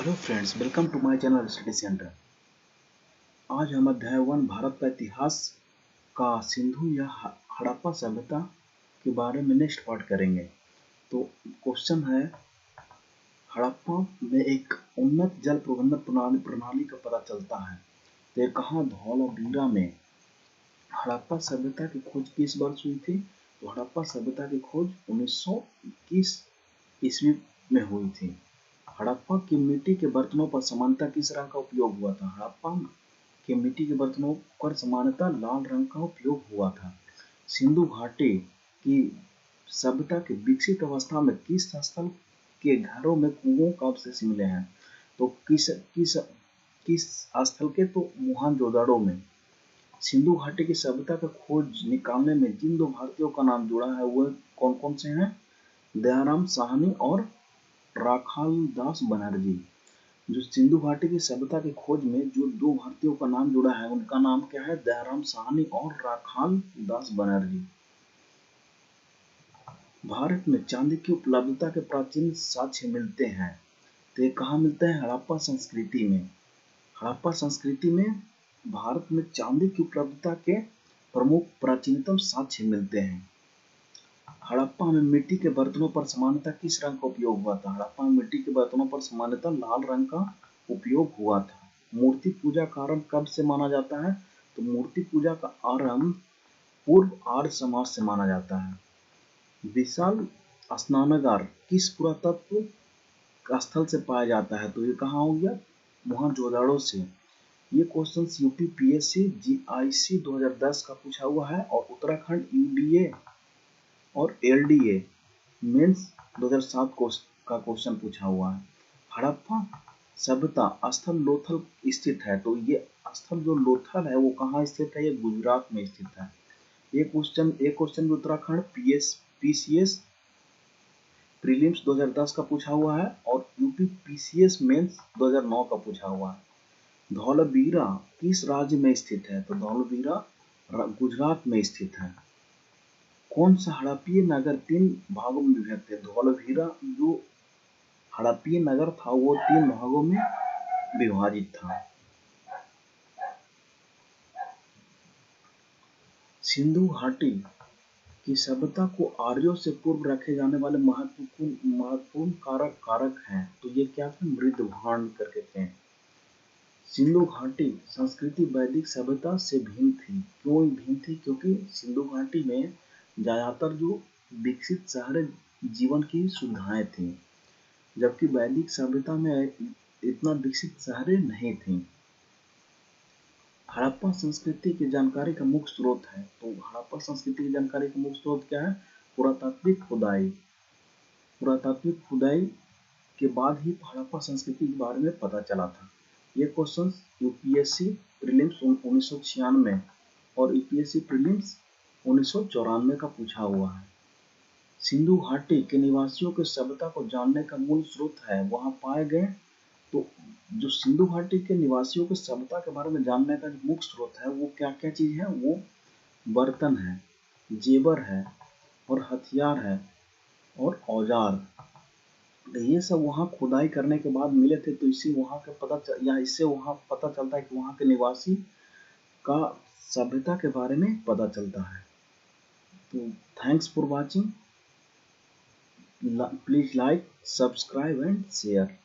Hello friends, welcome to my channel study centre. आज हम अध्याय 1 भारत का इतिहास का सिंधु या हड़प्पा सभ्यता के बारे में नेक्स्ट पार्ट करेंगे। तो क्वेश्चन है, हड़प्पा में एक उन्नत जल प्रबंधन प्रणाली का पता चलता है। तो ये कहाँ? धौलावीरा में। हड़प्पा सभ्यता की खोज किस वर्ष हुई थी? तो हड़प्पा सभ्यता की खोज 1921 ईस्वी में हुई थी। हड़प्पा की मिट्टी के बर्तनों पर सामान्यतः किस रंग का उपयोग हुआ था? हड़प्पा के मिट्टी के बर्तनों पर सामान्यतः लाल रंग का उपयोग हुआ था। सिंधु घाटी की सभ्यता के विकसित अवस्था में किस स्थल के घरों में कुओं का अवशेष मिले हैं? तो किस किस किस स्थल के? तो मोहनजोदड़ो में। सिंधु घाटी की सभ्यता का खोज निकालने में जिन दो भारतीयों का नाम जुड़ा है वह कौन कौन से हैं? दयाराम साहनी और राखालदास बनर्जी। जो सिंधु घाटी की सभ्यता की खोज में जो दो भारतीयों का नाम जुड़ा है उनका नाम क्या है? दयाराम साहनी और राखालदास बनर्जी। भारत में चांदी की उपलब्धता के प्राचीन साक्ष्य मिलते हैं। तो ये कहाँ मिलते हैं? हड़प्पा संस्कृति में। हड़प्पा संस्कृति में भारत में चांदी की उपलब्धता के प्रमुख प्राचीनतम साक्ष्य मिलते हैं। हड़प्पा में मिट्टी के बर्तनों पर सामान्यतः किस रंग का उपयोग हुआ था? हड़प्पा में मिट्टी के बर्तनों पर सामान्यतः लाल रंग का उपयोग हुआ था। मूर्ति पूजा का आरंभ कब से माना जाता है? तो मूर्ति पूजा का आरंभ पूर्व आर्य समाज से माना जाता है। विशाल स्नानागार किस पुरातत्व स्थल से पाया जाता है? तो ये कहाँ हो गया? मोहनजोदड़ो से। ये क्वेश्चन यूपीपीएससी जीआईसी 2010 का पूछा हुआ है और उत्तराखंड यूडीए और एलडीए मेंस 2007 का क्वेश्चन पूछा हुआ है। हड़प्पा सभ्यता स्थल लोथल स्थित है। तो ये स्थल जो लोथल है वो कहाँ स्थित है? ये गुजरात में स्थित है। एक क्वेश्चन भी उत्तराखंड पीसीएस प्रीलिम्स 2010 का पूछा हुआ है और यूपी पीसीएस मेंस 2009 का पूछा हुआ है। धौलावीरा किस राज्य में स्थित है? तो धौलावीरा गुजरात में स्थित है। कौन सा हड़प्पीय नगर 3 भागों में विभक्त है? धौलावीरा जो हड़प्पीय नगर था वो 3 भागों में विभाजित था। सिंधु घाटी की सभ्यता को आर्यों से पूर्व रखे जाने वाले महत्वपूर्ण कारक हैं। तो ये क्या थे? मृदभांड करके थे। सिंधु घाटी संस्कृति वैदिक सभ्यता से भिन्न थी। क्यों भिन्न थी? क्योंकि सिंधु घाटी में ज्यादातर जो विकसित शहर जीवन की सुविधाएं थी, जबकि वैदिक सभ्यता में इतना विकसित शहरें नहीं थी। हड़प्पा संस्कृति की जानकारी का मुख्य स्रोत है। तो हड़प्पा संस्कृति की जानकारी का मुख्य स्रोत क्या है? पुरातात्विक खुदाई। पुरातात्विक खुदाई के बाद ही हड़प्पा संस्कृति के बारे में पता चला था। ये क्वेश्चन यूपीएससी प्रीलिम्स 1996 और यूपीएससी प्रीलिम्स 1994 का पूछा हुआ है। सिंधु घाटी के निवासियों के सभ्यता को जानने का मूल स्रोत है वहां पाए गए। तो जो सिंधु घाटी के निवासियों के सभ्यता के बारे में जानने का जो मुख्य स्रोत है वो क्या क्या चीज है? वो बर्तन है, जेवर है और हथियार है और औजार। ये सब वहाँ खुदाई करने के बाद मिले थे। तो इससे वहाँ पता चलता है कि वहाँ के निवासी का सभ्यता के बारे में पता चलता है। तो thanks for watching. Please like, subscribe and share.